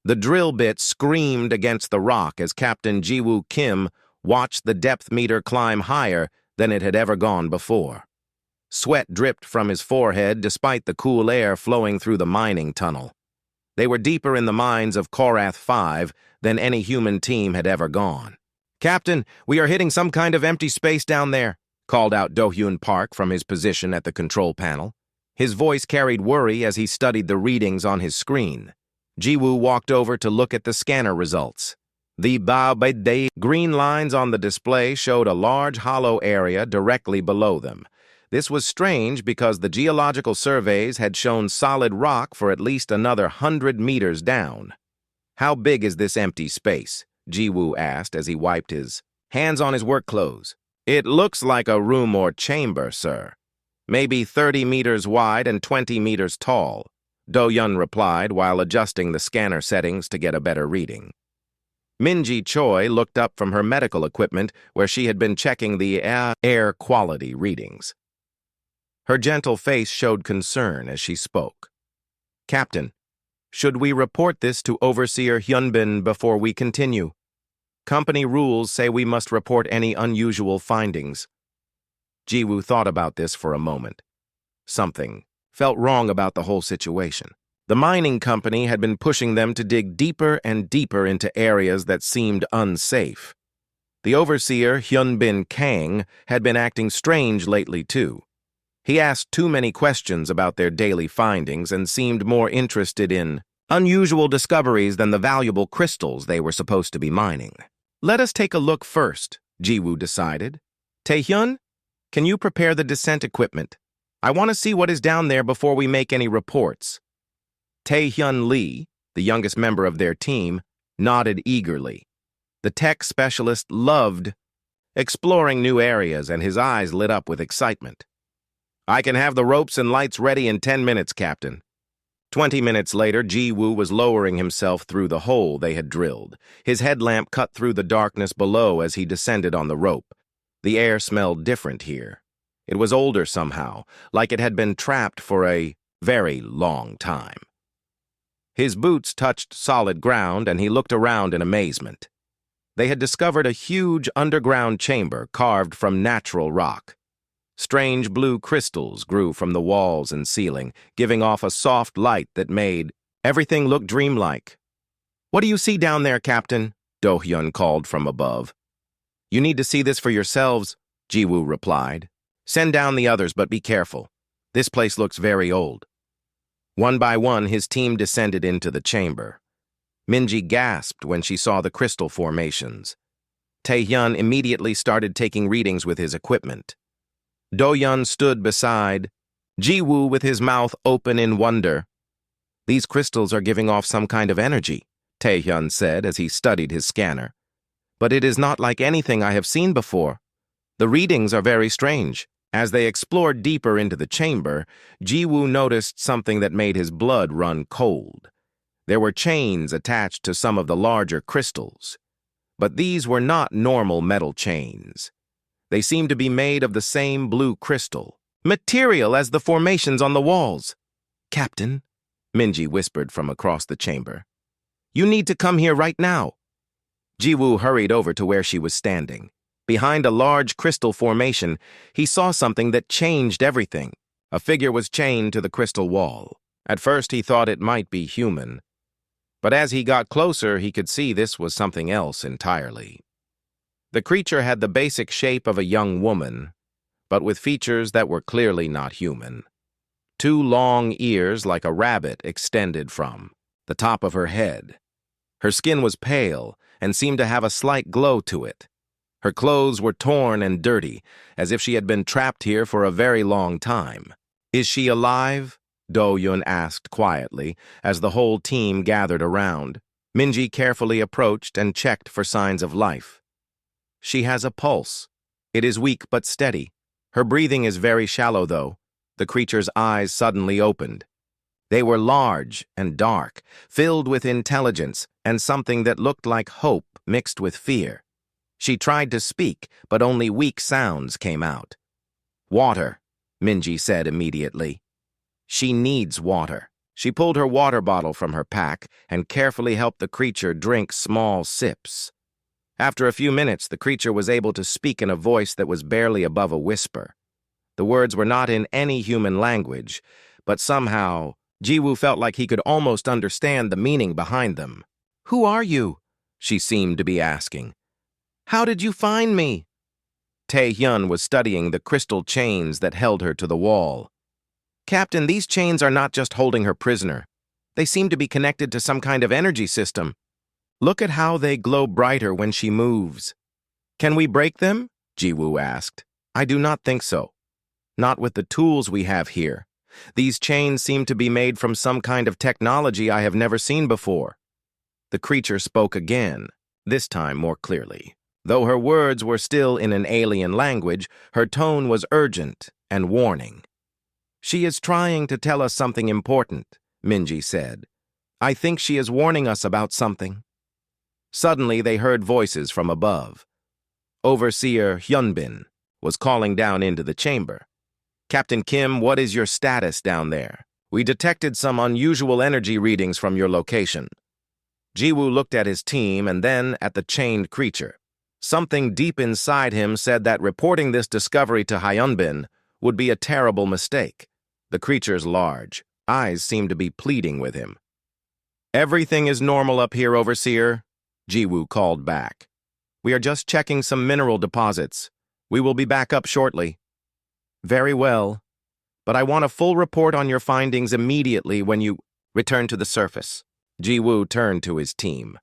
The drill bit screamed against the rock as Captain Jiwoo Kim watched the depth meter climb higher than it had ever gone before. Sweat dripped from his forehead despite the cool air flowing through the mining tunnel. They were deeper in the mines of Korath 5 than any human team had ever gone. "Captain, we are hitting some kind of empty space down there," called out Do-hyun Park from his position at the control panel. His voice carried worry as he studied the readings on his screen. Jiwoo walked over to look at the scanner results. The green lines on the display showed a large hollow area directly below them. This was strange because the geological surveys had shown solid rock for at least another 100 meters down. "How big is this empty space?" Jiwoo asked as he wiped his hands on his work clothes. "It looks like a room or chamber, sir. Maybe 30 meters wide and 20 meters tall," Do-hyun replied while adjusting the scanner settings to get a better reading. Minji Choi looked up from her medical equipment where she had been checking the air quality readings. Her gentle face showed concern as she spoke. "Captain, should we report this to Overseer Hyunbin before we continue? Company rules say we must report any unusual findings." Jiwoo thought about this for a moment. Something felt wrong about the whole situation. The mining company had been pushing them to dig deeper and deeper into areas that seemed unsafe. The overseer, Hyunbin Kang, had been acting strange lately too. He asked too many questions about their daily findings and seemed more interested in unusual discoveries than the valuable crystals they were supposed to be mining. "Let us take a look first," Jiwoo decided. "Taehyun, can you prepare the descent equipment? I want to see what is down there before we make any reports." Taehyun Lee, the youngest member of their team, nodded eagerly. The tech specialist loved exploring new areas, and his eyes lit up with excitement. "I can have the ropes and lights ready in 10 minutes, Captain." 20 minutes later, Jiwoo was lowering himself through the hole they had drilled. His headlamp cut through the darkness below as he descended on the rope. The air smelled different here. It was older somehow, like it had been trapped for a very long time. His boots touched solid ground, and he looked around in amazement. They had discovered a huge underground chamber carved from natural rock. Strange blue crystals grew from the walls and ceiling, giving off a soft light that made everything look dreamlike. "What do you see down there, Captain?" Do-hyun called from above. "You need to see this for yourselves," Jiwoo replied. "Send down the others, but be careful. This place looks very old." One by one, his team descended into the chamber. Minji gasped when she saw the crystal formations. Taehyun immediately started taking readings with his equipment. Do-hyun stood beside Jiwoo with his mouth open in wonder. "These crystals are giving off some kind of energy," Taehyun said as he studied his scanner. "But it is not like anything I have seen before. The readings are very strange." As they explored deeper into the chamber, Jiwoo noticed something that made his blood run cold. There were chains attached to some of the larger crystals. But these were not normal metal chains. They seemed to be made of the same blue crystal material as the formations on the walls. "Captain," Minji whispered from across the chamber, "you need to come here right now." Jiwoo hurried over to where she was standing. Behind a large crystal formation, he saw something that changed everything. A figure was chained to the crystal wall. At first, he thought it might be human. But as he got closer, he could see this was something else entirely. The creature had the basic shape of a young woman, but with features that were clearly not human. 2 long ears like a rabbit extended from the top of her head. Her skin was pale and seemed to have a slight glow to it. Her clothes were torn and dirty, as if she had been trapped here for a very long time. "Is she alive?" Do-hyun asked quietly, as the whole team gathered around. Minji carefully approached and checked for signs of life. "She has a pulse. It is weak but steady. Her breathing is very shallow, though." The creature's eyes suddenly opened. They were large and dark, filled with intelligence and something that looked like hope mixed with fear. She tried to speak, but only weak sounds came out. "Water," Minji said immediately. "She needs water. She pulled her water bottle from her pack and carefully helped the creature drink small sips. After a few minutes, the creature was able to speak in a voice that was barely above a whisper. The words were not in any human language, but somehow, Jiwoo felt like he could almost understand the meaning behind them. "Who are you?" she seemed to be asking. "How did you find me?" Tae-hyun was studying the crystal chains that held her to the wall. "Captain, these chains are not just holding her prisoner. They seem to be connected to some kind of energy system. Look at how they glow brighter when she moves." "Can we break them?" Jiwoo asked. "I do not think so. Not with the tools we have here. These chains seem to be made from some kind of technology I have never seen before." The creature spoke again, this time more clearly. Though her words were still in an alien language, her tone was urgent and warning. "She is trying to tell us something important," Minji said. "I think she is warning us about something." Suddenly they heard voices from above. Overseer Hyunbin was calling down into the chamber. "Captain Kim, what is your status down there? We detected some unusual energy readings from your location." Jiwoo looked at his team and then at the chained creature. Something deep inside him said that reporting this discovery to Hyunbin would be a terrible mistake. The creature's large eyes seemed to be pleading with him. "Everything is normal up here, Overseer," Jiwoo called back. "We are just checking some mineral deposits. We will be back up shortly." "Very well, but I want a full report on your findings immediately when you return to the surface." Jiwoo turned to his team.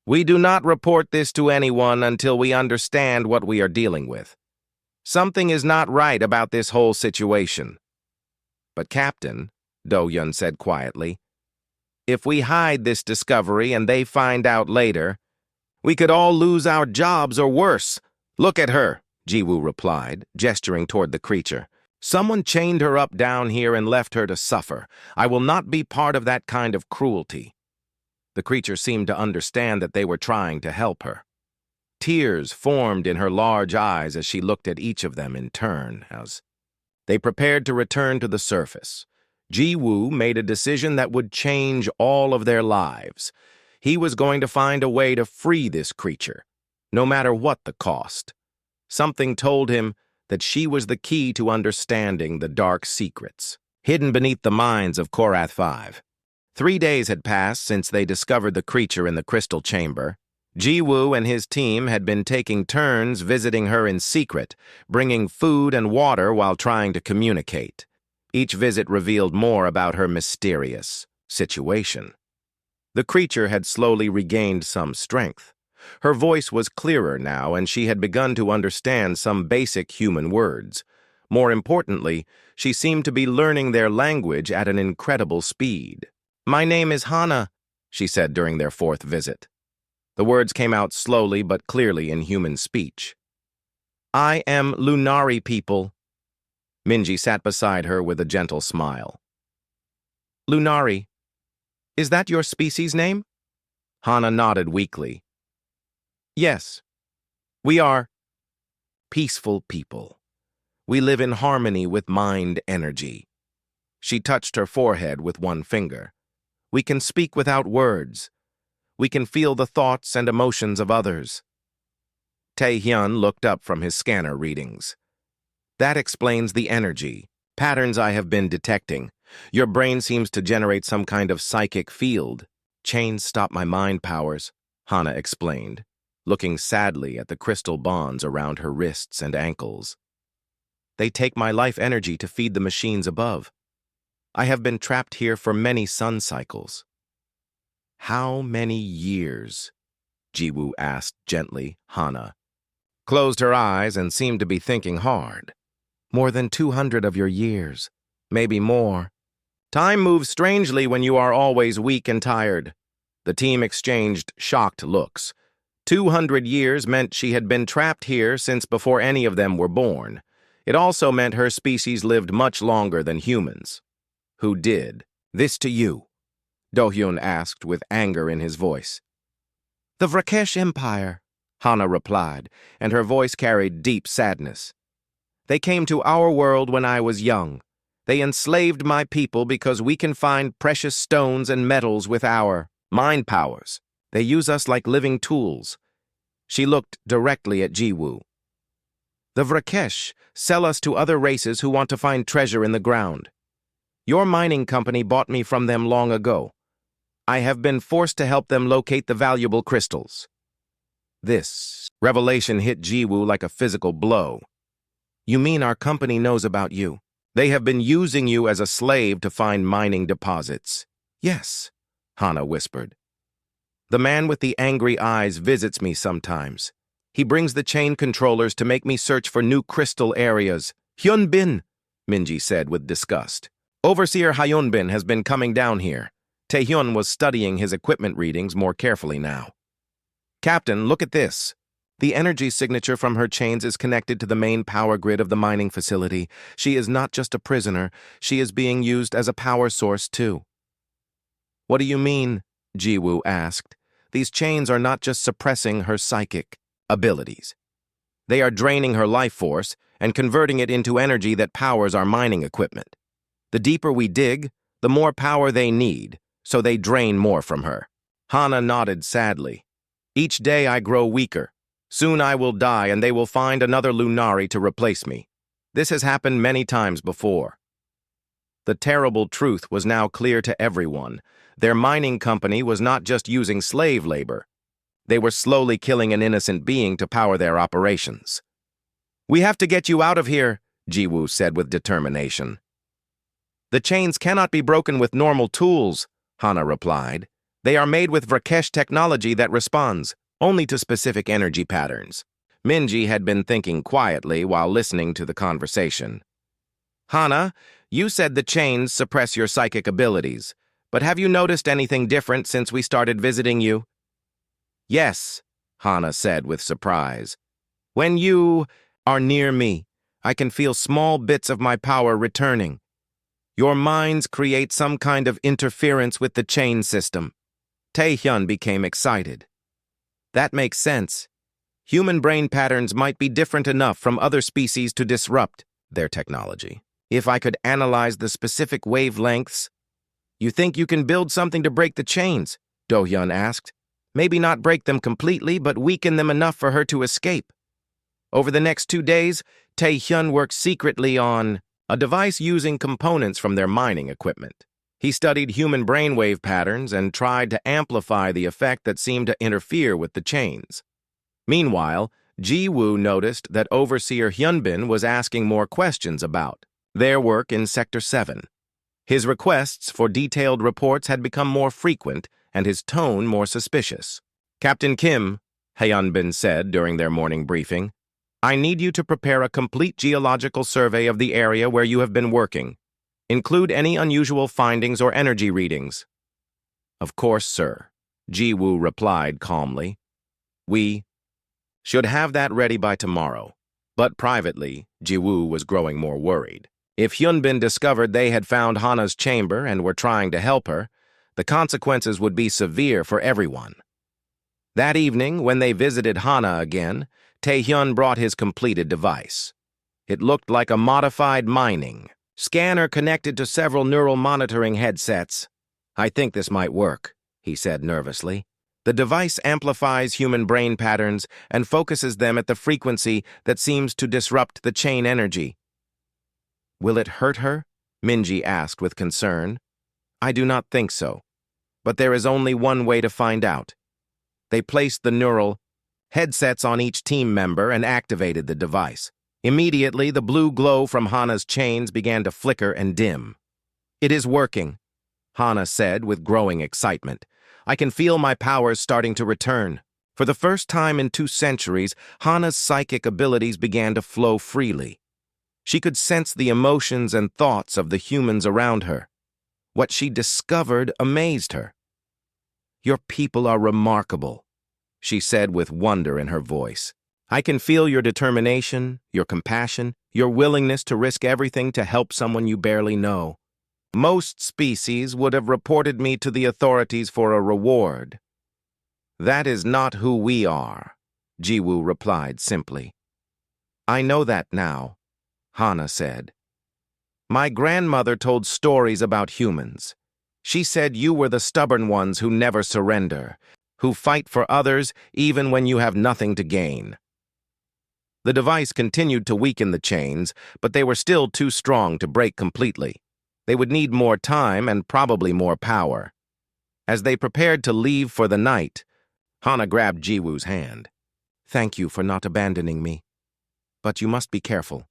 "We do not report this to anyone until we understand what we are dealing with. Something is not right about this whole situation." "But Captain," Do-hyun said quietly, "if we hide this discovery and they find out later, we could all lose our jobs or worse." "Look at her," Jiwoo replied, gesturing toward the creature. "Someone chained her up down here and left her to suffer. I will not be part of that kind of cruelty." The creature seemed to understand that they were trying to help her. Tears formed in her large eyes as she looked at each of them in turn as they prepared to return to the surface. Jiwoo made a decision that would change all of their lives. He was going to find a way to free this creature, no matter what the cost. Something told him that she was the key to understanding the dark secrets hidden beneath the minds of Korath 5. 3 days had passed since they discovered the creature in the crystal chamber. Jiwoo and his team had been taking turns visiting her in secret, bringing food and water while trying to communicate. Each visit revealed more about her mysterious situation. The creature had slowly regained some strength. Her voice was clearer now, and she had begun to understand some basic human words. More importantly, she seemed to be learning their language at an incredible speed. "My name is Hana," she said during their 4th visit. The words came out slowly but clearly in human speech. "I am Lunari people." Minji sat beside her with a gentle smile. "Lunari, is that your species name?" Hana nodded weakly. "Yes, we are peaceful people. We live in harmony with mind energy." She touched her forehead with one finger. "We can speak without words. We can feel the thoughts and emotions of others." Tae-hyun looked up from his scanner readings. "That explains the energy patterns I have been detecting. Your brain seems to generate some kind of psychic field. Chains stop my mind powers," Hana explained, looking sadly at the crystal bonds around her wrists and ankles. "They take my life energy to feed the machines above. I have been trapped here for many sun cycles." "How many years?" Jiwoo asked gently. Hana closed her eyes and seemed to be thinking hard. "More than 200 of your years, maybe more." "Time moves strangely when you are always weak and tired." The team exchanged shocked looks. 200 years meant she had been trapped here since before any of them were born. It also meant her species lived much longer than humans. "Who did this to you?" Do-hyun asked with anger in his voice. "The Vrakesh Empire," Hana replied, and her voice carried deep sadness. "They came to our world when I was young. They enslaved my people because we can find precious stones and metals with our mind powers. They use us like living tools. She looked directly at Jiwoo. The Vrakesh sell us to other races who want to find treasure in the ground. Your mining company bought me from them long ago. I have been forced to help them locate the valuable crystals. This revelation hit Jiwoo like a physical blow. You mean our company knows about you? They have been using you as a slave to find mining deposits. Yes, Hana whispered. The man with the angry eyes visits me sometimes. He brings the chain controllers to make me search for new crystal areas. Hyunbin, Minji said with disgust. Overseer Hyunbin has been coming down here. Taehyun was studying his equipment readings more carefully now. Captain, look at this. The energy signature from her chains is connected to the main power grid of the mining facility. She is not just a prisoner, she is being used as a power source too. What do you mean? Jiwoo asked. These chains are not just suppressing her psychic abilities. They are draining her life force and converting it into energy that powers our mining equipment. The deeper we dig, the more power they need, so they drain more from her. Hana nodded sadly. Each day I grow weaker. Soon I will die and they will find another Lunari to replace me. This has happened many times before. The terrible truth was now clear to everyone. Their mining company was not just using slave labor. They were slowly killing an innocent being to power their operations. We have to get you out of here, Jiwoo said with determination. The chains cannot be broken with normal tools, Hana replied. They are made with Vrakesh technology that responds only to specific energy patterns. Minji had been thinking quietly while listening to the conversation. Hana, you said the chains suppress your psychic abilities, but have you noticed anything different since we started visiting you? Yes, Hana said with surprise. When you are near me, I can feel small bits of my power returning. Your minds create some kind of interference with the chain system. Taehyun became excited. That makes sense. Human brain patterns might be different enough from other species to disrupt their technology. If I could analyze the specific wavelengths... You think you can build something to break the chains? Do-hyun asked. Maybe not break them completely, but weaken them enough for her to escape. Over the next 2 days, Taehyun worked secretly on a device using components from their mining equipment. He studied human brainwave patterns and tried to amplify the effect that seemed to interfere with the chains. Meanwhile, Jiwoo noticed that Overseer Hyunbin was asking more questions about their work in Sector 7. His requests for detailed reports had become more frequent and his tone more suspicious. Captain Kim, Hyunbin said during their morning briefing, I need you to prepare a complete geological survey of the area where you have been working. Include any unusual findings or energy readings. Of course, sir, Jiwoo replied calmly. We should have that ready by tomorrow. But privately, Jiwoo was growing more worried. If Hyunbin discovered they had found Hana's chamber and were trying to help her, the consequences would be severe for everyone. That evening, when they visited Hana again, Taehyun brought his completed device. It looked like a modified mining scanner connected to several neural monitoring headsets. I think this might work, he said nervously. The device amplifies human brain patterns and focuses them at the frequency that seems to disrupt the chain energy. Will it hurt her? Minji asked with concern. I do not think so. But there is only one way to find out. They placed the neural headsets on each team member and activated the device. Immediately, the blue glow from Hana's chains began to flicker and dim. It is working, Hana said with growing excitement. I can feel my powers starting to return. For the first time in 2 centuries, Hana's psychic abilities began to flow freely. She could sense the emotions and thoughts of the humans around her. What she discovered amazed her. Your people are remarkable, she said with wonder in her voice. I can feel your determination, your compassion, your willingness to risk everything to help someone you barely know. Most species would have reported me to the authorities for a reward. That is not who we are, Jiwoo replied simply. I know that now, Hana said. My grandmother told stories about humans. She said you were the stubborn ones who never surrender, who fight for others even when you have nothing to gain. The device continued to weaken the chains, but they were still too strong to break completely. They would need more time and probably more power. As they prepared to leave for the night, Hana grabbed Jiwoo's hand. Thank you for not abandoning me. But you must be careful.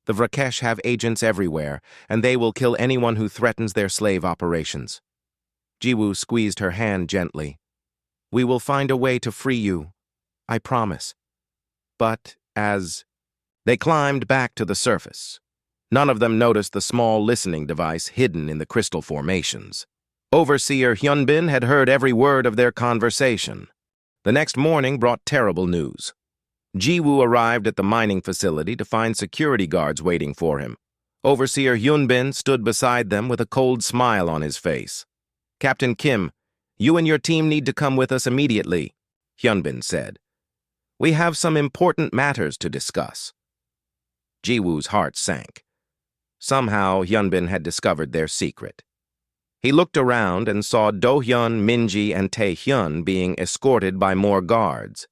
The Vrakesh have agents everywhere, and they will kill anyone who threatens their slave operations. Jiwoo squeezed her hand gently. We will find a way to free you. I promise. But as they climbed back to the surface, none of them noticed the small listening device hidden in the crystal formations. Overseer Hyunbin had heard every word of their conversation. The next morning brought terrible news. Jiwoo arrived at the mining facility to find security guards waiting for him. Overseer Hyunbin stood beside them with a cold smile on his face. Captain Kim, you and your team need to come with us immediately, Hyunbin said. We have some important matters to discuss. Jiwoo's heart sank. Somehow, Hyunbin had discovered their secret. He looked around and saw Do-hyun, Minji, and Tae-hyun being escorted by more guards.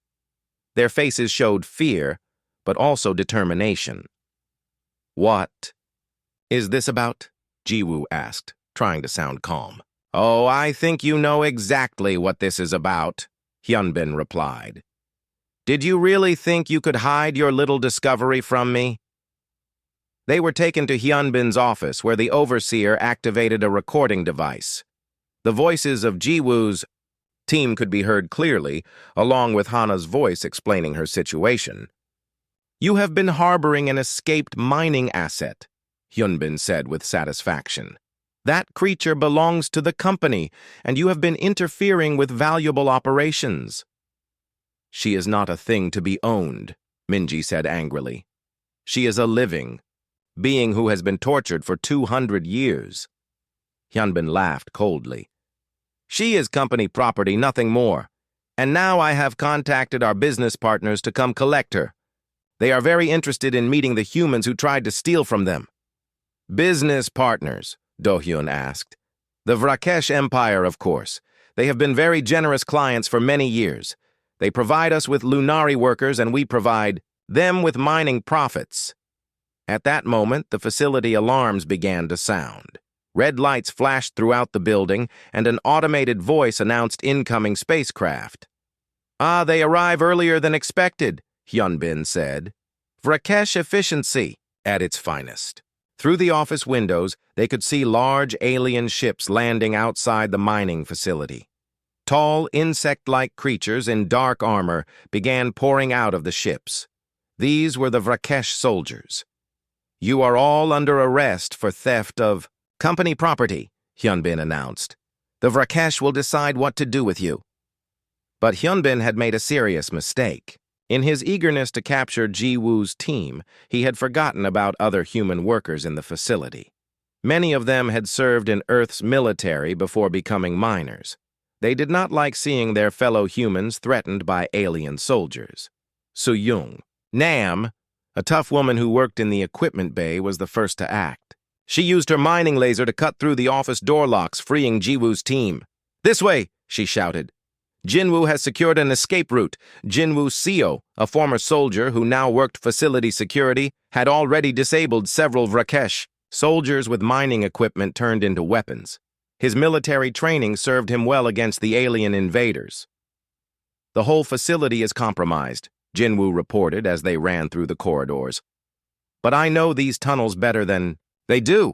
Their faces showed fear, but also determination. What is this about? Jiwoo asked, trying to sound calm. Oh, I think you know exactly what this is about, Hyunbin replied. Did you really think you could hide your little discovery from me? They were taken to Hyunbin's office, where the overseer activated a recording device. The voices of Jiwoo's team could be heard clearly, along with Hana's voice explaining her situation. You have been harboring an escaped mining asset, Hyunbin said with satisfaction. That creature belongs to the company, and you have been interfering with valuable operations. She is not a thing to be owned, Minji said angrily. She is a living being who has been tortured for 200 years. Hyunbin laughed coldly. She is company property, nothing more. And now I have contacted our business partners to come collect her. They are very interested in meeting the humans who tried to steal from them. Business partners, Do-hyun asked. The Vrakesh Empire, of course. They have been very generous clients for many years. They provide us with Lunari workers and we provide them with mining profits. At that moment, the facility alarms began to sound. Red lights flashed throughout the building, and an automated voice announced incoming spacecraft. Ah, they arrive earlier than expected, Hyunbin said. Vrakesh efficiency at its finest. Through the office windows, they could see large alien ships landing outside the mining facility. Tall, insect-like creatures in dark armor began pouring out of the ships. These were the Vrakesh soldiers. You are all under arrest for theft of company property, Hyunbin announced. The Vrakesh will decide what to do with you. But Hyunbin had made a serious mistake. In his eagerness to capture Jiwoo's team, he had forgotten about other human workers in the facility. Many of them had served in Earth's military before becoming miners. They did not like seeing their fellow humans threatened by alien soldiers. So-young, Nam, a tough woman who worked in the equipment bay, was the first to act. She used her mining laser to cut through the office door locks, freeing Jiwoo's team. This way, she shouted. Jinwoo has secured an escape route. Jinwoo Seo, a former soldier who now worked facility security, had already disabled several Vrakesh. Soldiers with mining equipment turned into weapons. His military training served him well against the alien invaders. The whole facility is compromised, Jinwoo reported as they ran through the corridors. But I know these tunnels better than they do.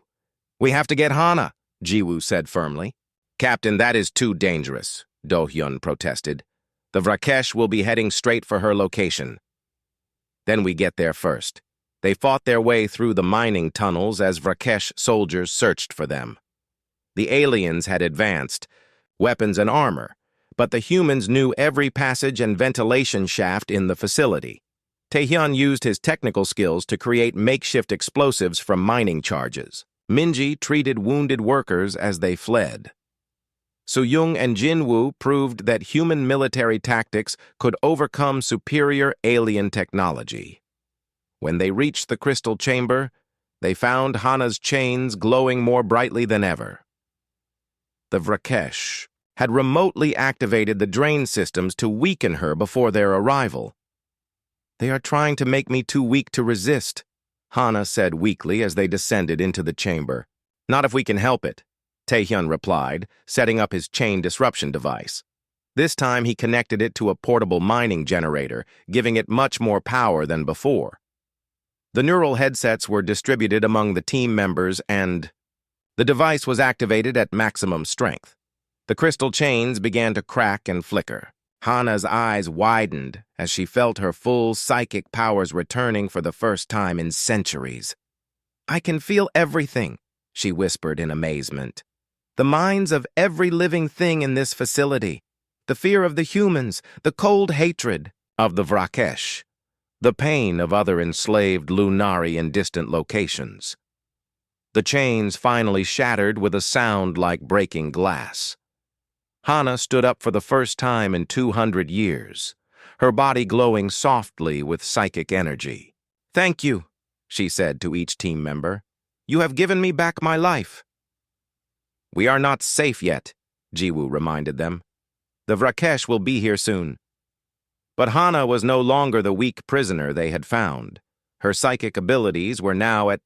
We have to get Hana, Jiwoo said firmly. Captain, that is too dangerous, Do-hyun protested. The Vrakesh will be heading straight for her location. Then we get there first. They fought their way through the mining tunnels as Vrakesh soldiers searched for them. The aliens had advanced, weapons and armor, but the humans knew every passage and ventilation shaft in the facility. Taehyun used his technical skills to create makeshift explosives from mining charges. Minji treated wounded workers as they fled. So-young and Jinwoo proved that human military tactics could overcome superior alien technology. When they reached the crystal chamber, They found Hana's chains glowing more brightly than ever. The Vrakesh had remotely activated the drain systems to weaken her before their arrival. "They are trying to make me too weak to resist," Hana said weakly as they descended into the chamber. "Not if we can help it," Taehyun replied, setting up his chain disruption device. This time he connected it to a portable mining generator, giving it much more power than before. The neural headsets were distributed among the team members and the device was activated at maximum strength. The crystal chains began to crack and flicker. Hana's eyes widened as she felt her full psychic powers returning for the first time in centuries. "I can feel everything," she whispered in amazement. "The minds of every living thing in this facility. The fear of the humans, the cold hatred of the Vrakesh, the pain of other enslaved Lunari in distant locations." The chains finally shattered with a sound like breaking glass. Hana stood up for the first time in 200 years, her body glowing softly with psychic energy. "Thank you," she said to each team member. "You have given me back my life." "We are not safe yet," Jiwoo reminded them. "The Vrakesh will be here soon." But Hana was no longer the weak prisoner they had found. Her psychic abilities were now at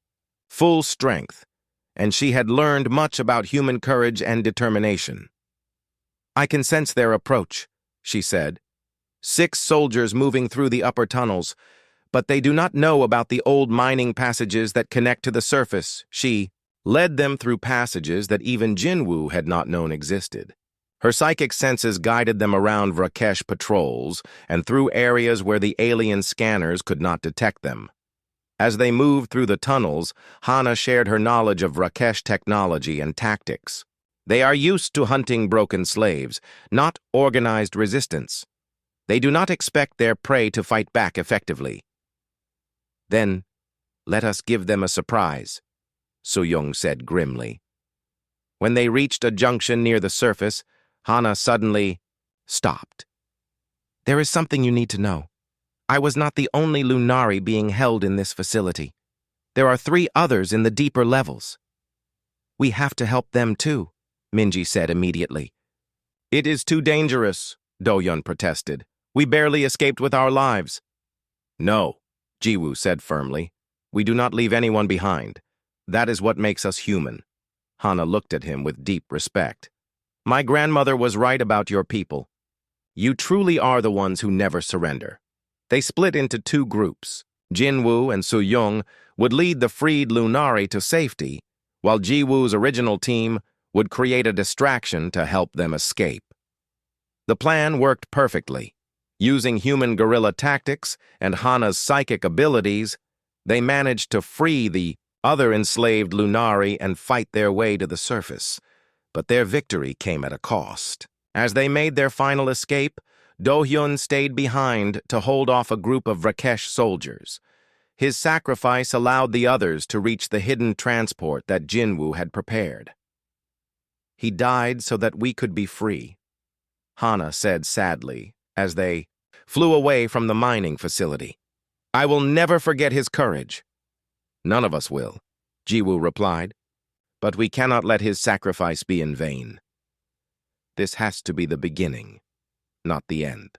full strength, and she had learned much about human courage and determination. "I can sense their approach," she said. 6 soldiers moving through the upper tunnels, but they do not know about the old mining passages that connect to the surface. She led them through passages that even Jinwoo had not known existed. Her psychic senses guided them around Vrakesh patrols and through areas where the alien scanners could not detect them. As they moved through the tunnels, Hana shared her knowledge of Vrakesh technology and tactics. They are used to hunting broken slaves, not organized resistance. They do not expect their prey to fight back effectively. "Then, let us give them a surprise," Soo-young said grimly. When they reached a junction near the surface, Hana suddenly stopped. "There is something you need to know. I was not the only Lunari being held in this facility. There are 3 others in the deeper levels. We have to help them too," Minji said immediately. "It is too dangerous," Do-yeon protested. "We barely escaped with our lives." "No," Jiwoo said firmly. "We do not leave anyone behind. That is what makes us human." Hana looked at him with deep respect. "My grandmother was right about your people. You truly are the ones who never surrender." They split into 2 groups. Jinwoo and Soo-young would lead the freed Lunari to safety, while Jiwoo's original team would create a distraction to help them escape. The plan worked perfectly. Using human guerrilla tactics and Hana's psychic abilities, they managed to free the other enslaved Lunari and fight their way to the surface. But their victory came at a cost. As they made their final escape, Do-hyun stayed behind to hold off a group of Vrakesh soldiers. His sacrifice allowed the others to reach the hidden transport that Jinwoo had prepared. "He died so that we could be free," Hana said sadly as they flew away from the mining facility. "I will never forget his courage." "None of us will," Jiwoo replied. "But we cannot let his sacrifice be in vain. This has to be the beginning, not the end."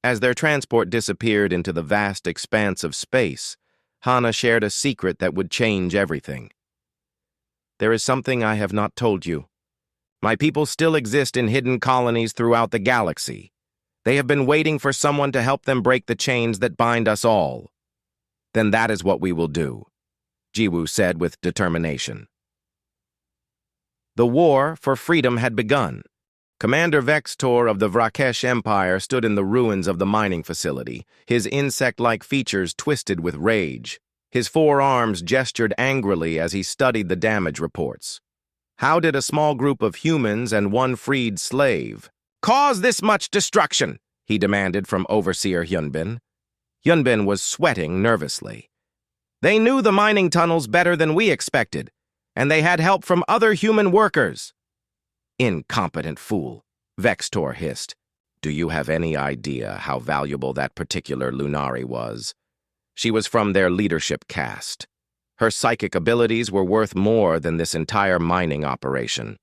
As their transport disappeared into the vast expanse of space, Hana shared a secret that would change everything. "There is something I have not told you. My people still exist in hidden colonies throughout the galaxy. They have been waiting for someone to help them break the chains that bind us all." "Then that is what we will do," Jiwoo said with determination. The war for freedom had begun. Commander Vextor of the Vrakesh Empire stood in the ruins of the mining facility, his insect-like features twisted with rage. His 4 arms gestured angrily as he studied the damage reports. How did a small group of humans and 1 freed slave cause this much destruction? He demanded from Overseer Hyunbin. Hyunbin was sweating nervously. "They knew the mining tunnels better than we expected, and they had help from other human workers." "Incompetent fool," Vextor hissed. "Do you have any idea how valuable that particular Lunari was? She was from their leadership caste. Her psychic abilities were worth more than this entire mining operation.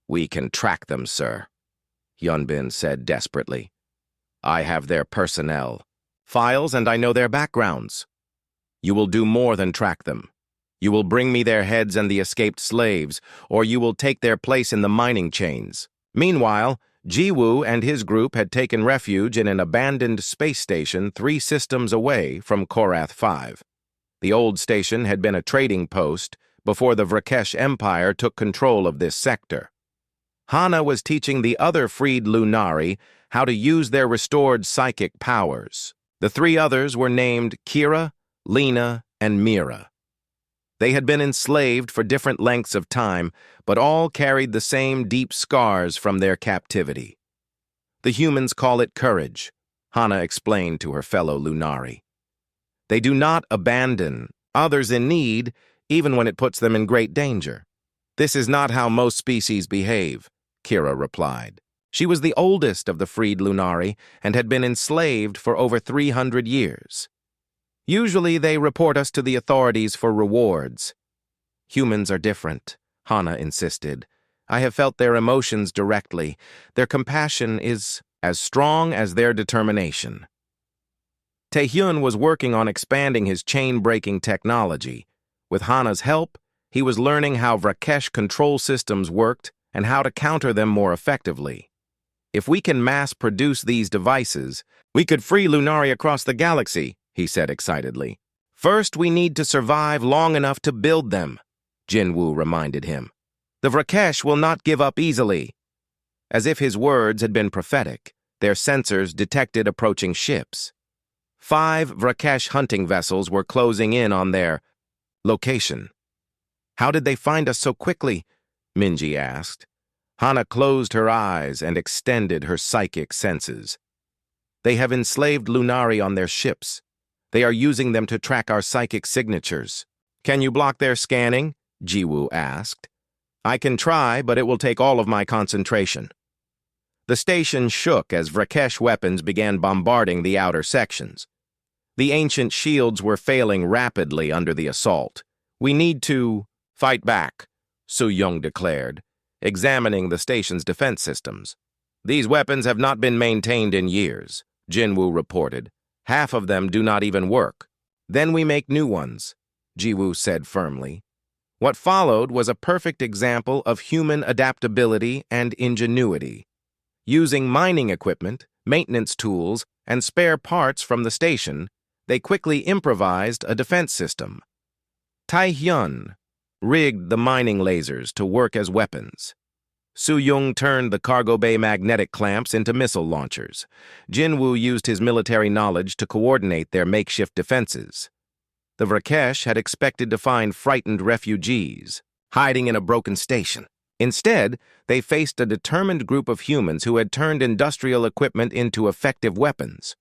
"We can track them, sir," Yunbin said desperately. "I have their personnel, files, and I know their backgrounds. You will do more than track them. You will bring me their heads and the escaped slaves, or you will take their place in the mining chains." Meanwhile, Jiwoo and his group had taken refuge in an abandoned space station 3 systems away from Korath 5. The old station had been a trading post before the Vrakesh Empire took control of this sector. Hana was teaching the other freed Lunari how to use their restored psychic powers. The 3 others were named Kira, Lena, and Mira. They had been enslaved for different lengths of time, but all carried the same deep scars from their captivity. "The humans call it courage," Hana explained to her fellow Lunari. "They do not abandon others in need, even when it puts them in great danger. This is not how most species behave," Kira replied. She was the oldest of the freed Lunari and had been enslaved for over 300 years. "Usually they report us to the authorities for rewards." "Humans are different," Hana insisted. "I have felt their emotions directly. Their compassion is as strong as their determination." Taehyun was working on expanding his chain-breaking technology. With Hana's help, he was learning how Vrakesh control systems worked and how to counter them more effectively. "If we can mass-produce these devices, we could free Lunari across the galaxy," he said excitedly. "First, we need to survive long enough to build them," Jinwoo reminded him. "The Vrakesh will not give up easily." As if his words had been prophetic, their sensors detected approaching ships. 5 Vrakesh hunting vessels were closing in on their location. "How did they find us so quickly?" Minji asked. Hana closed her eyes and extended her psychic senses. "They have enslaved Lunari on their ships. They are using them to track our psychic signatures." "Can you block their scanning?" Jiwoo asked. "I can try, but it will take all of my concentration." The station shook as Vrakesh weapons began bombarding the outer sections. The ancient shields were failing rapidly under the assault. "We need to fight back," Soo-young declared, examining the station's defense systems. "These weapons have not been maintained in years," Jinwoo reported. "Half of them do not even work." "Then we make new ones," Jiwoo said firmly. What followed was a perfect example of human adaptability and ingenuity. Using mining equipment, maintenance tools, and spare parts from the station, they quickly improvised a defense system. Taehyun rigged the mining lasers to work as weapons. Soo-young turned the cargo bay magnetic clamps into missile launchers. Jinwoo used his military knowledge to coordinate their makeshift defenses. The Vrakesh had expected to find frightened refugees hiding in a broken station. Instead, they faced a determined group of humans who had turned industrial equipment into effective weapons.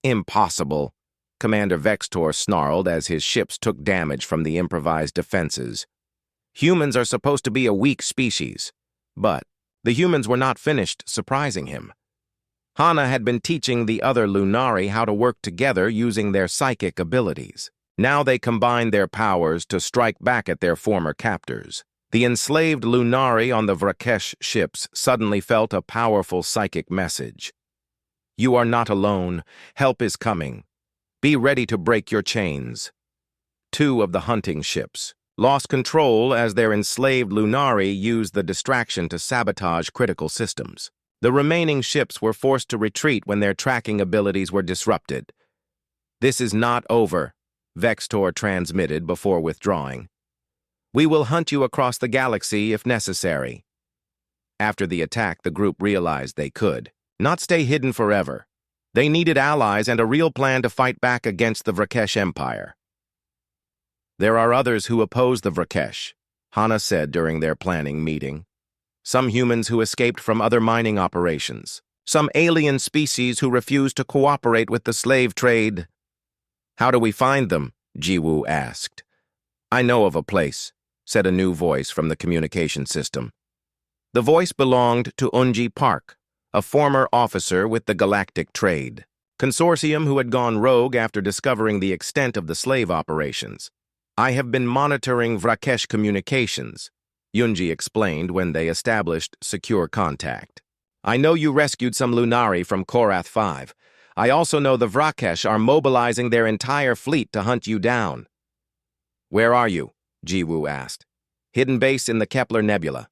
"Impossible," Commander Vextor snarled as his ships took damage from the improvised defenses. "Humans are supposed to be a weak species." But the humans were not finished surprising him. Hana had been teaching the other Lunari how to work together using their psychic abilities. Now they combined their powers to strike back at their former captors. The enslaved Lunari on the Vrakesh ships suddenly felt a powerful psychic message. "You are not alone. Help is coming. Be ready to break your chains." 2 of the hunting ships lost control as their enslaved Lunari used the distraction to sabotage critical systems. The remaining ships were forced to retreat when their tracking abilities were disrupted. "This is not over," Vextor transmitted before withdrawing. "We will hunt you across the galaxy if necessary." After the attack, the group realized they could not stay hidden forever. They needed allies and a real plan to fight back against the Vrakesh Empire. "There are others who oppose the Vrakesh," Hana said during their planning meeting. "Some humans who escaped from other mining operations. Some alien species who refuse to cooperate with the slave trade." "How do we find them?" Jiwoo asked. "I know of a place," said a new voice from the communication system. The voice belonged to Unji Park, a former officer with the Galactic Trade Consortium who had gone rogue after discovering the extent of the slave operations. I have been monitoring Vrakesh communications, Yunji explained when they established secure contact. I know you rescued some Lunari from Korath 5. I also know the Vrakesh are mobilizing their entire fleet to hunt you down. Where are you? Jiwoo asked. Hidden base in the Kepler Nebula.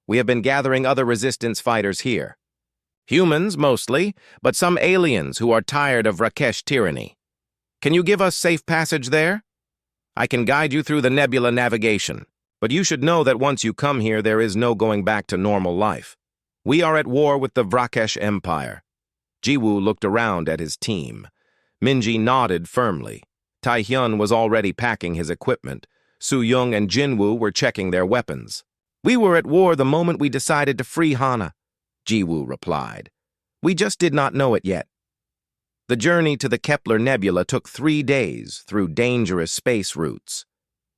We have been gathering other resistance fighters here. Humans, mostly, but some aliens who are tired of Vrakesh tyranny. Can you give us safe passage there? I can guide you through the nebula navigation, but you should know that once you come here, there is no going back to normal life. We are at war with the Vrakesh Empire. Jiwoo looked around at his team. Minji nodded firmly. Taehyun was already packing his equipment. Soo-young and Jinwoo were checking their weapons. We were at war the moment we decided to free Hana, Jiwoo replied. We just did not know it yet. The journey to the Kepler Nebula took 3 days through dangerous space routes.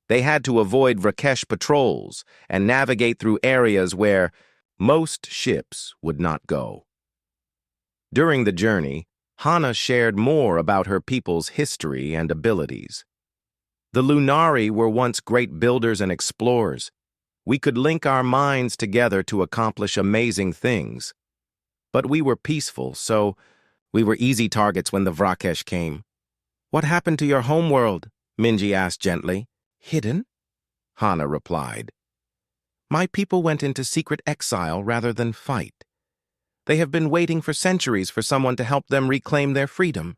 They had to avoid Vrakesh patrols and navigate through areas where most ships would not go. During the journey, Hana shared more about her people's history and abilities. The Lunari were once great builders and explorers. We could link our minds together to accomplish amazing things. But we were peaceful, so we were easy targets when the Vrakesh came. What happened to your homeworld? Minji asked gently. Hidden? Hana replied. My people went into secret exile rather than fight. They have been waiting for centuries for someone to help them reclaim their freedom.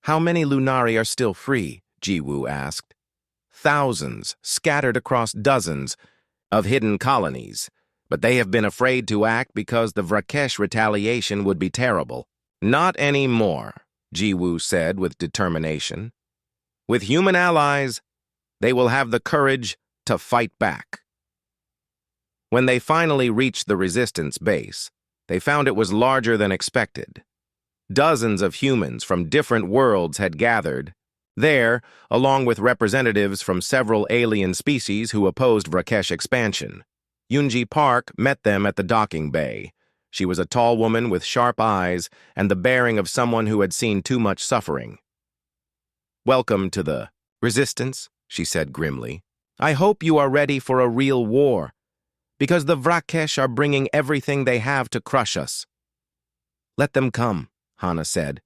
How many Lunari are still free? Jiwoo asked. Thousands, scattered across dozens of hidden colonies, but they have been afraid to act because the Vrakesh retaliation would be terrible. Not anymore, Jiwoo said with determination. With human allies, they will have the courage to fight back. When they finally reached the resistance base, they found it was larger than expected. Dozens of humans from different worlds had gathered there, along with representatives from several alien species who opposed Vrakesh expansion. Yunji Park met them at the docking bay. She was a tall woman with sharp eyes and the bearing of someone who had seen too much suffering. Welcome to the resistance, she said grimly. I hope you are ready for a real war, because the Vrakesh are bringing everything they have to crush us. Let them come, Hana said,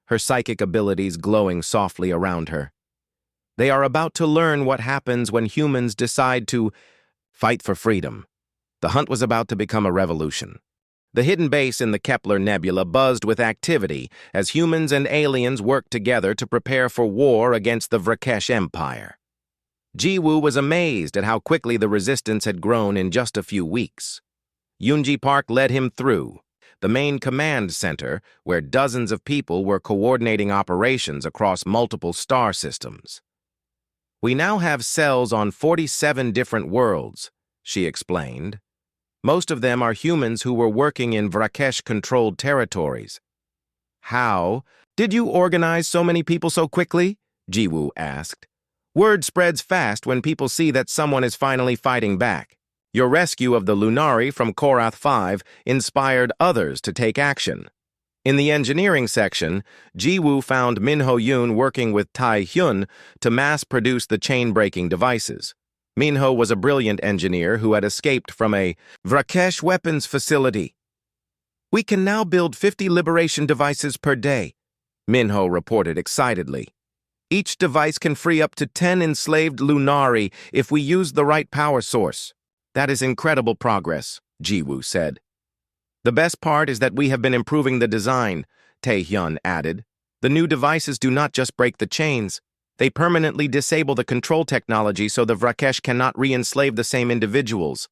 her psychic abilities glowing softly around her. They are about to learn what happens when humans decide to fight for freedom. The hunt was about to become a revolution. The hidden base in the Kepler Nebula buzzed with activity as humans and aliens worked together to prepare for war against the Vrakesh Empire. Jiwoo was amazed at how quickly the resistance had grown in just a few weeks. Yunji Park led him through the main command center, where dozens of people were coordinating operations across multiple star systems. We now have cells on 47 different worlds, she explained. Most of them are humans who were working in Vrakesh-controlled territories. How did you organize so many people so quickly? Jiwoo asked. Word spreads fast when people see that someone is finally fighting back. Your rescue of the Lunari from Korath 5 inspired others to take action. In the engineering section, Jiwoo found Minho Yoon working with Taehyun to mass-produce the chain-breaking devices. Minho was a brilliant engineer who had escaped from a Vrakesh weapons facility. We can now build 50 liberation devices per day, Minho reported excitedly. Each device can free up to 10 enslaved Lunari if we use the right power source. That is incredible progress, Jiwoo said. The best part is that we have been improving the design, Taehyun added. The new devices do not just break the chains. They permanently disable the control technology so the Vrakesh cannot re-enslave the same individuals.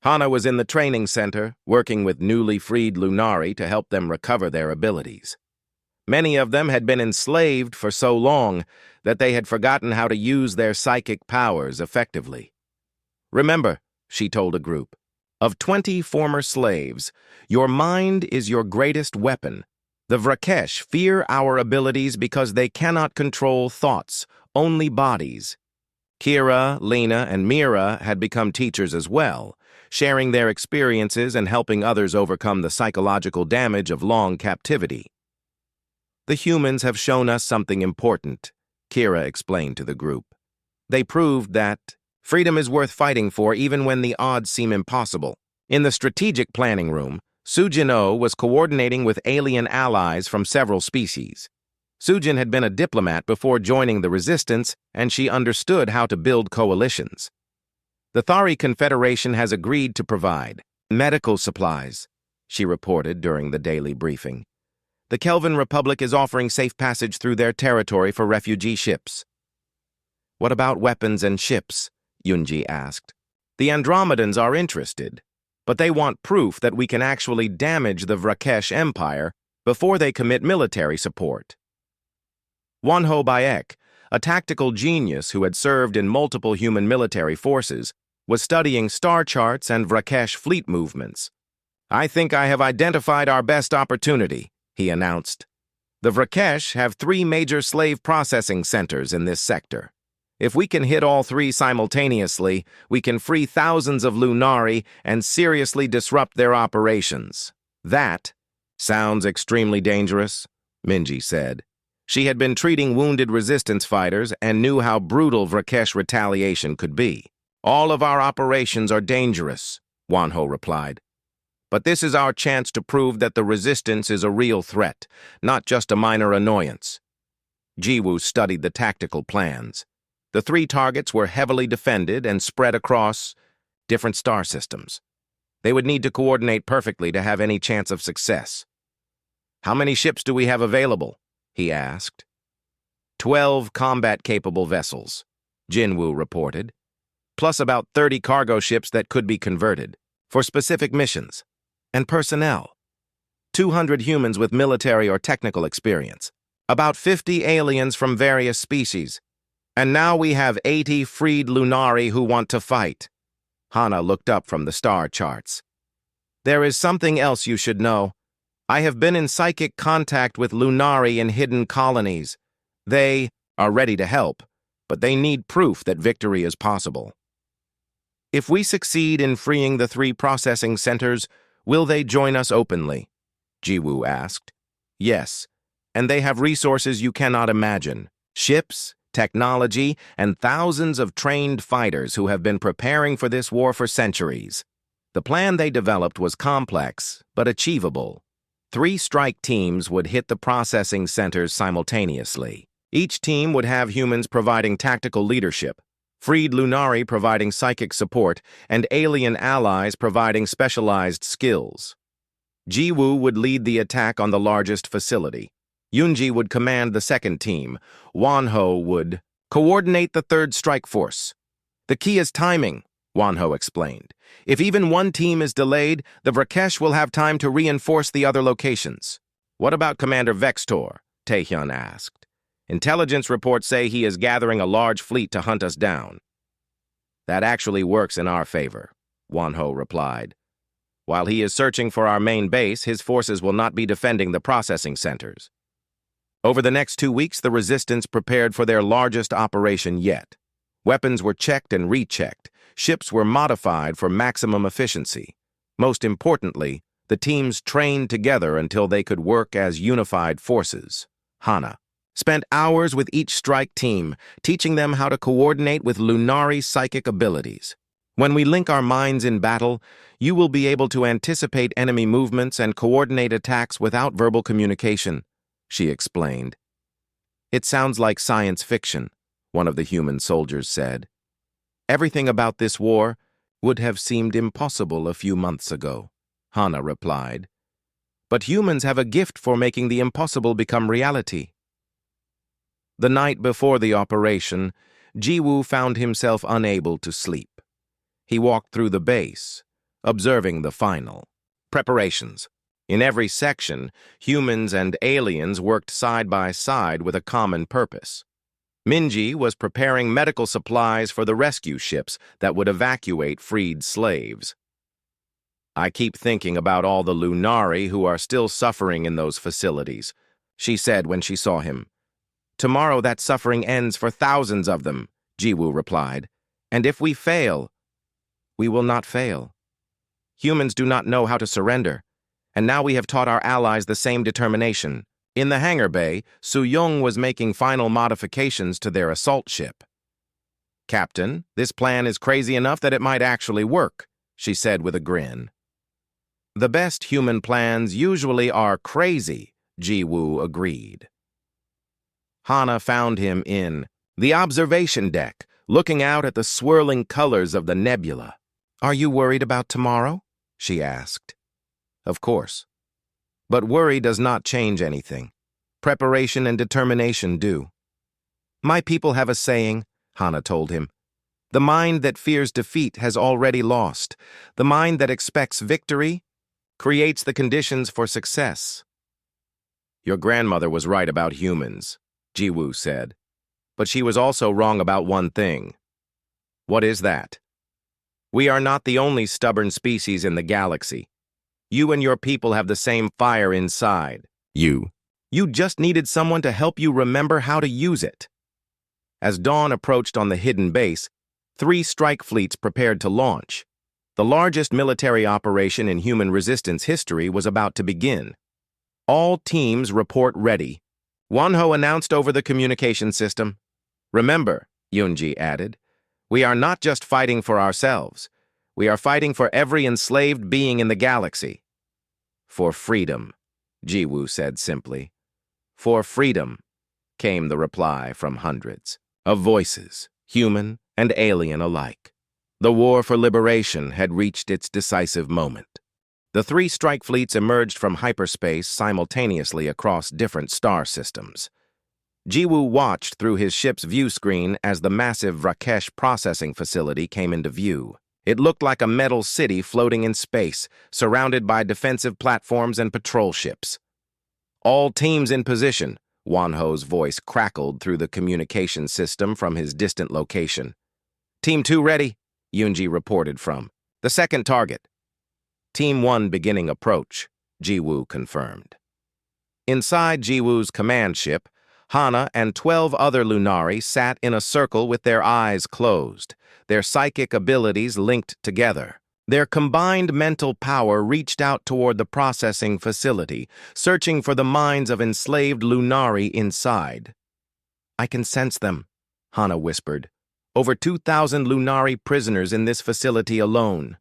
Hana was in the training center, working with newly freed Lunari to help them recover their abilities. Many of them had been enslaved for so long that they had forgotten how to use their psychic powers effectively. Remember, she told a group, of 20 former slaves, your mind is your greatest weapon. The Vrakesh fear our abilities because they cannot control thoughts, only bodies. Kira, Lena, and Mira had become teachers as well, sharing their experiences and helping others overcome the psychological damage of long captivity. The humans have shown us something important, Kira explained to the group. They proved that freedom is worth fighting for even when the odds seem impossible. In the strategic planning room, Sujin-O was coordinating with alien allies from several species. Sujin had been a diplomat before joining the resistance, and she understood how to build coalitions. The Thari Confederation has agreed to provide medical supplies, she reported during the daily briefing. The Kelvin Republic is offering safe passage through their territory for refugee ships. What about weapons and ships? Yunji asked. The Andromedans are interested, but they want proof that we can actually damage the Vrakesh Empire before they commit military support. Wanho Bayek, a tactical genius who had served in multiple human military forces, was studying star charts and Vrakesh fleet movements. I think I have identified our best opportunity, he announced. The Vrakesh have 3 major slave processing centers in this sector. If we can hit all 3 simultaneously, we can free thousands of Lunari and seriously disrupt their operations. That sounds extremely dangerous, Minji said. She had been treating wounded resistance fighters and knew how brutal Vrakesh retaliation could be. All of our operations are dangerous, Wanho replied. But this is our chance to prove that the resistance is a real threat, not just a minor annoyance. Jiwoo studied the tactical plans. The 3 targets were heavily defended and spread across different star systems. They would need to coordinate perfectly to have any chance of success. How many ships do we have available? He asked. 12 combat-capable vessels, Jinwoo reported, plus about 30 cargo ships that could be converted for specific missions, and personnel. 200 humans with military or technical experience, about 50 aliens from various species, and now we have 80 freed Lunari who want to fight. Hana looked up from the star charts. There is something else you should know. I have been in psychic contact with Lunari in hidden colonies. They are ready to help, but they need proof that victory is possible. If we succeed in freeing the 3 processing centers, will they join us openly? Jiwoo asked. Yes, and they have resources you cannot imagine. Ships, technology, and thousands of trained fighters who have been preparing for this war for centuries. The plan they developed was complex, but achievable. 3 strike teams would hit the processing centers simultaneously. Each team would have humans providing tactical leadership, freed Lunari providing psychic support, and alien allies providing specialized skills. Jiwoo would lead the attack on the largest facility. Yunji would command the second team. Wanho would coordinate the 3rd strike force. The key is timing, Wanho explained. If even one team is delayed, the Vrakesh will have time to reinforce the other locations. What about Commander Vextor? Taehyun asked. Intelligence reports say he is gathering a large fleet to hunt us down. That actually works in our favor, Wanho replied. While he is searching for our main base, his forces will not be defending the processing centers. Over the next 2 weeks, the resistance prepared for their largest operation yet. Weapons were checked and rechecked. Ships were modified for maximum efficiency. Most importantly, the teams trained together until they could work as unified forces. Hana spent hours with each strike team, teaching them how to coordinate with Lunari psychic abilities. When we link our minds in battle, you will be able to anticipate enemy movements and coordinate attacks without verbal communication, she explained. It sounds like science fiction, one of the human soldiers said. Everything about this war would have seemed impossible a few months ago, Hana replied. But humans have a gift for making the impossible become reality. The night before the operation, Jiwoo found himself unable to sleep. He walked through the base, observing the final preparations. In every section, humans and aliens worked side by side with a common purpose. Minji was preparing medical supplies for the rescue ships that would evacuate freed slaves. I keep thinking about all the Lunari who are still suffering in those facilities, she said when she saw him. Tomorrow that suffering ends for thousands of them, Jiwoo replied. And if we fail, we will not fail. Humans do not know how to surrender, and now we have taught our allies the same determination. In the hangar bay, Soo-young was making final modifications to their assault ship. Captain, this plan is crazy enough that it might actually work, she said with a grin. The best human plans usually are crazy, Ji-woo agreed. Hana found him in the observation deck, looking out at the swirling colors of the nebula. Are you worried about tomorrow? She asked. Of course. But worry does not change anything. Preparation and determination do. My people have a saying, Hana told him. The mind that fears defeat has already lost. The mind that expects victory creates the conditions for success. Your grandmother was right about humans, Ji-woo said. But she was also wrong about one thing. What is that? We are not the only stubborn species in the galaxy. You and your people have the same fire inside. You just needed someone to help you remember how to use it. As dawn approached on the hidden base, 3 strike fleets prepared to launch. The largest military operation in human resistance history was about to begin. All teams report ready, Wonho announced over the communication system. Remember, Yoonji added, we are not just fighting for ourselves. We are fighting for every enslaved being in the galaxy. For freedom, Ji-woo said simply. For freedom, came the reply from hundreds of voices, human and alien alike. The war for liberation had reached its decisive moment. The 3 strike fleets emerged from hyperspace simultaneously across different star systems. Ji-woo watched through his ship's view screen as the massive Rakesh processing facility came into view. It looked like a metal city floating in space, surrounded by defensive platforms and patrol ships. All teams in position, Wonho's voice crackled through the communication system from his distant location. Team 2 ready, Yoonji reported from the second target. Team 1 beginning approach, Ji-woo confirmed. Inside Ji-woo's command ship, Hana and 12 other Lunari sat in a circle with their eyes closed, their psychic abilities linked together. Their combined mental power reached out toward the processing facility, searching for the minds of enslaved Lunari inside. I can sense them, Hana whispered. Over 2,000 Lunari prisoners in this facility alone.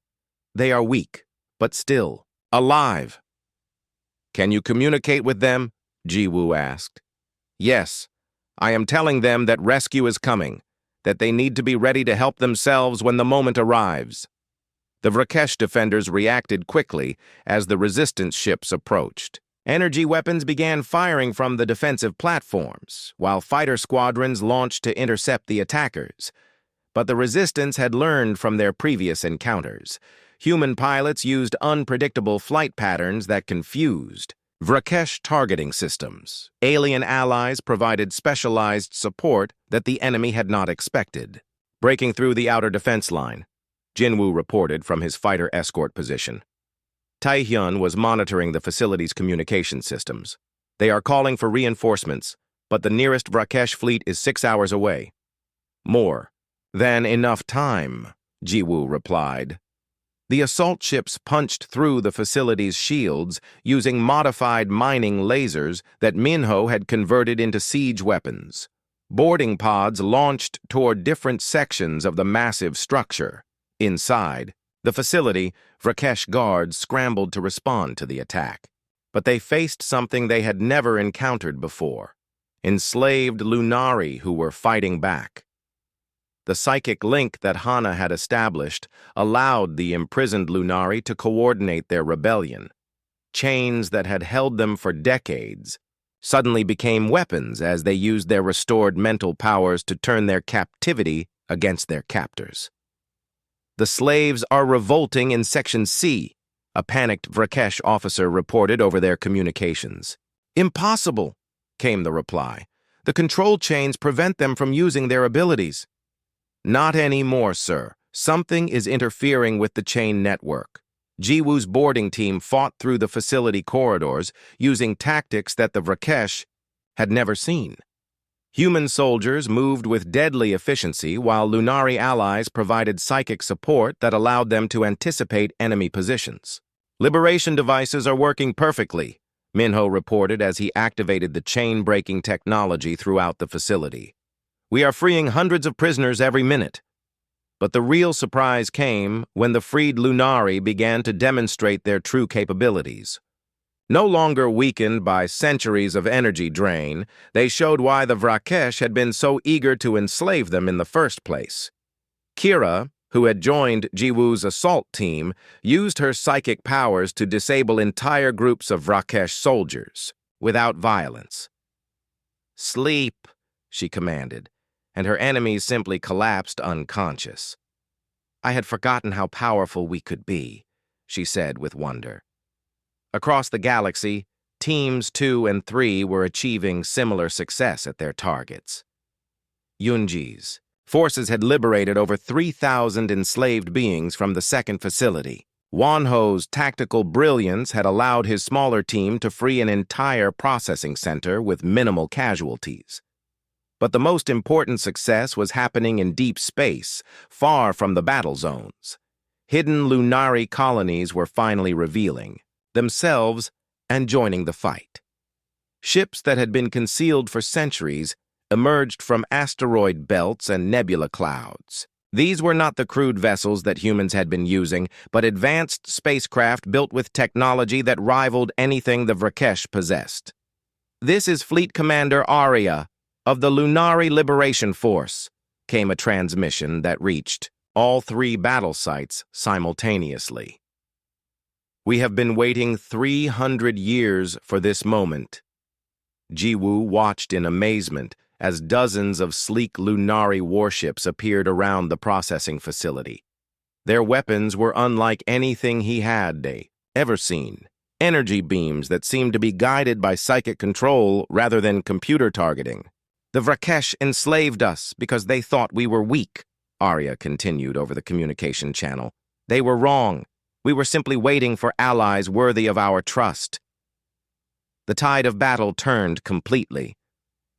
They are weak, but still alive. Can you communicate with them? Ji-woo asked. Yes, I am telling them that rescue is coming, that they need to be ready to help themselves when the moment arrives. The Vrakesh defenders reacted quickly as the resistance ships approached. Energy weapons began firing from the defensive platforms, while fighter squadrons launched to intercept the attackers. But the resistance had learned from their previous encounters. Human pilots used unpredictable flight patterns that confused. Vrakesh targeting systems. Alien allies provided specialized support that the enemy had not expected. Breaking through the outer defense line, Jinwoo reported from his fighter escort position. Taehyun was monitoring the facility's communication systems. They are calling for reinforcements, but the nearest Vrakesh fleet is 6 hours away. More than enough time, Jiwoo replied. The assault ships punched through the facility's shields using modified mining lasers that Minho had converted into siege weapons. Boarding pods launched toward different sections of the massive structure. Inside the facility, Vrakesh guards scrambled to respond to the attack. But they faced something they had never encountered before. Enslaved Lunari who were fighting back. The psychic link that Hana had established allowed the imprisoned Lunari to coordinate their rebellion. Chains that had held them for decades suddenly became weapons as they used their restored mental powers to turn their captivity against their captors. The slaves are revolting in Section C, a panicked Vrakesh officer reported over their communications. Impossible, came the reply. The control chains prevent them from using their abilities. Not anymore, sir. Something is interfering with the chain network. Jiwoo's boarding team fought through the facility corridors using tactics that the Vrakesh had never seen. Human soldiers moved with deadly efficiency while Lunari allies provided psychic support that allowed them to anticipate enemy positions. Liberation devices are working perfectly, Minho reported as he activated the chain-breaking technology throughout the facility. We are freeing hundreds of prisoners every minute. But the real surprise came when the freed Lunari began to demonstrate their true capabilities. No longer weakened by centuries of energy drain, they showed why the Vrakesh had been so eager to enslave them in the first place. Kira, who had joined Jiwoo's assault team, used her psychic powers to disable entire groups of Vrakesh soldiers, without violence. "Sleep," she commanded, and her enemies simply collapsed unconscious. "I had forgotten how powerful we could be," she said with wonder. Across the galaxy, Teams 2 and 3 were achieving similar success at their targets. Yunji's forces had liberated over 3,000 enslaved beings from the second facility. Wanho's tactical brilliance had allowed his smaller team to free an entire processing center with minimal casualties. But the most important success was happening in deep space, far from the battle zones. Hidden Lunari colonies were finally revealing themselves and joining the fight. Ships that had been concealed for centuries emerged from asteroid belts and nebula clouds. These were not the crude vessels that humans had been using, but advanced spacecraft built with technology that rivaled anything the Vrakesh possessed. "This is Fleet Commander Arya of the Lunari Liberation Force," came a transmission that reached all 3 battle sites simultaneously. "We have been waiting 300 years for this moment." Jiwoo watched in amazement as dozens of sleek Lunari warships appeared around the processing facility. Their weapons were unlike anything he had ever seen. Energy beams that seemed to be guided by psychic control rather than computer targeting. "The Vrakesh enslaved us because they thought we were weak," Arya continued over the communication channel. "They were wrong. We were simply waiting for allies worthy of our trust." The tide of battle turned completely.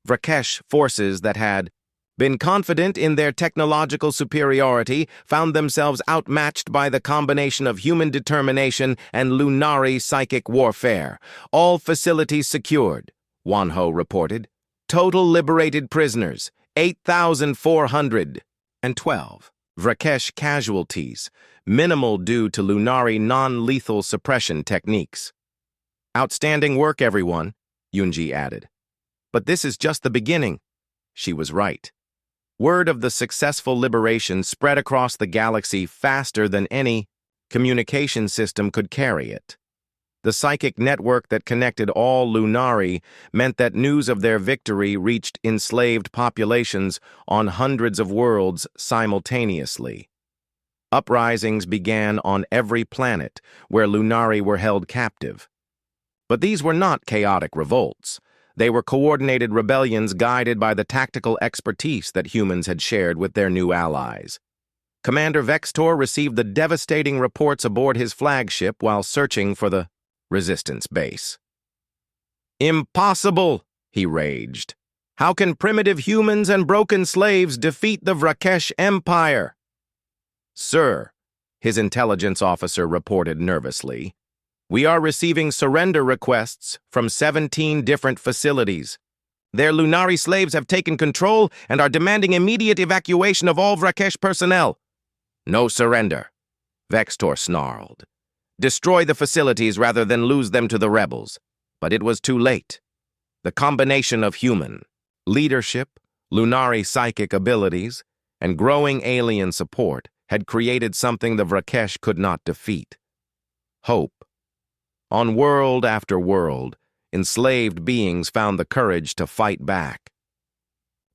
Vrakesh forces that had been confident in their technological superiority found themselves outmatched by the combination of human determination and Lunari psychic warfare. "All facilities secured," Wanho reported. "Total liberated prisoners, 8,412. Vrakesh casualties, minimal due to Lunari non-lethal suppression techniques." "Outstanding work, everyone," Yunji added. "But this is just the beginning." She was right. Word of the successful liberation spread across the galaxy faster than any communication system could carry it. The psychic network that connected all Lunari meant that news of their victory reached enslaved populations on hundreds of worlds simultaneously. Uprisings began on every planet where Lunari were held captive. But these were not chaotic revolts. They were coordinated rebellions guided by the tactical expertise that humans had shared with their new allies. Commander Vextor received the devastating reports aboard his flagship while searching for the resistance base. "Impossible!" he raged. "How can primitive humans and broken slaves defeat the Vrakesh Empire?" "Sir," his intelligence officer reported nervously, "we are receiving surrender requests from 17 different facilities. Their Lunari slaves have taken control and are demanding immediate evacuation of all Vrakesh personnel." "No surrender," Vextor snarled. "Destroy the facilities rather than lose them to the rebels." But it was too late. The combination of human leadership, Lunari psychic abilities, and growing alien support had created something the Vrakesh could not defeat. Hope. On world after world, enslaved beings found the courage to fight back.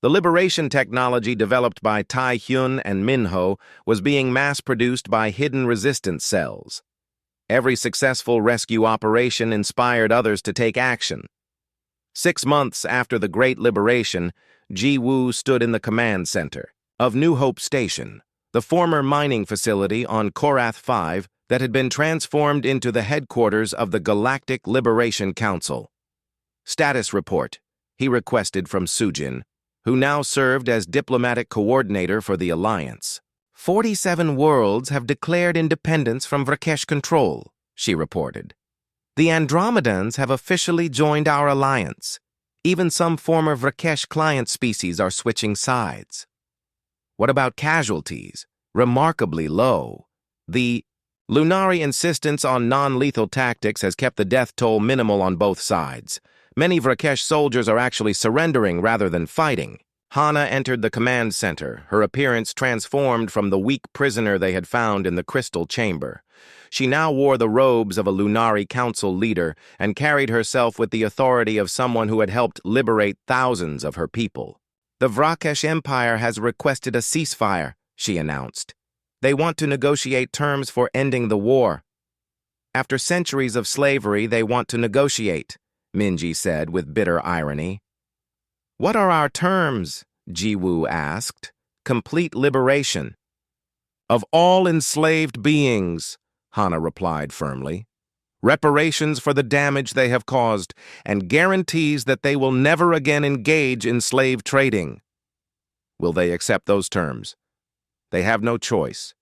The liberation technology developed by Tai Hyun and Minho was being mass-produced by hidden resistance cells. Every successful rescue operation inspired others to take action. 6 months after the Great Liberation, Jiwoo stood in the command center of New Hope Station, the former mining facility on Korath 5 that had been transformed into the headquarters of the Galactic Liberation Council. "Status report," he requested from Sujin, who now served as diplomatic coordinator for the Alliance. 47 worlds have declared independence from Vrakesh control, she reported. The Andromedans have officially joined our alliance. Even some former Vrakesh client species are switching sides. What about casualties? Remarkably low. The Lunari insistence on non-lethal tactics has kept the death toll minimal on both sides. Many Vrakesh soldiers are actually surrendering rather than fighting. Hana entered the command center, her appearance transformed from the weak prisoner they had found in the crystal chamber. She now wore the robes of a Lunari council leader and carried herself with the authority of someone who had helped liberate thousands of her people. The Vrakesh Empire has requested a ceasefire, she announced. They want to negotiate terms for ending the war. After centuries of slavery, they want to negotiate, Minji said with bitter irony. What are our terms? Jiwoo asked. Complete liberation. Of all enslaved beings, Hana replied firmly. Reparations for the damage they have caused, and guarantees that they will never again engage in slave trading. Will they accept those terms? They have no choice.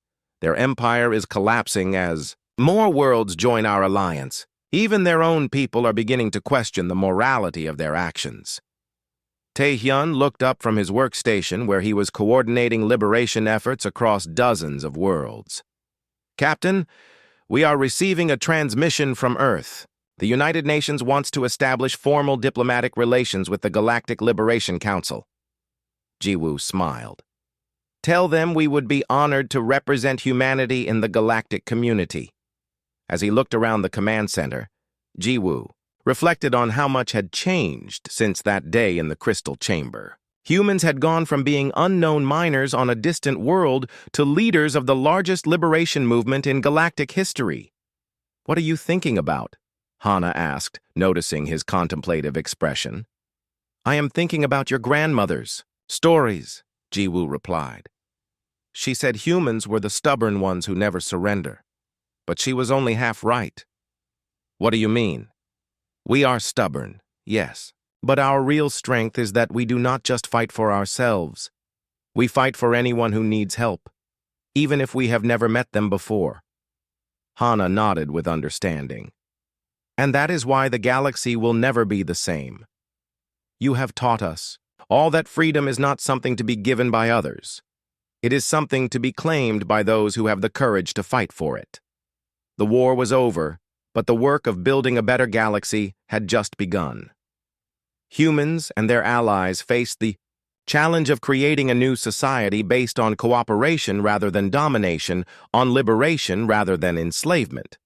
Their empire is collapsing as more worlds join our alliance. Even their own people are beginning to question the morality of their actions. Taehyun looked up from his workstation where he was coordinating liberation efforts across dozens of worlds. Captain, we are receiving a transmission from Earth. The United Nations wants to establish formal diplomatic relations with the Galactic Liberation Council. Jiwoo smiled. Tell them we would be honored to represent humanity in the galactic community. As he looked around the command center, Jiwoo reflected on how much had changed since that day in the crystal chamber. Humans had gone from being unknown miners on a distant world to leaders of the largest liberation movement in galactic history. What are you thinking about? Hana asked, noticing his contemplative expression. I am thinking about your grandmother's stories, Jiwoo replied. She said humans were the stubborn ones who never surrender. But she was only half right. What do you mean? We are stubborn, yes. But our real strength is that we do not just fight for ourselves. We fight for anyone who needs help, even if we have never met them before. Hana nodded with understanding. And that is why the galaxy will never be the same. You have taught us all that freedom is not something to be given by others. It is something to be claimed by those who have the courage to fight for it. The war was over, but the work of building a better galaxy had just begun. Humans and their allies faced the challenge of creating a new society based on cooperation rather than domination, on liberation rather than enslavement.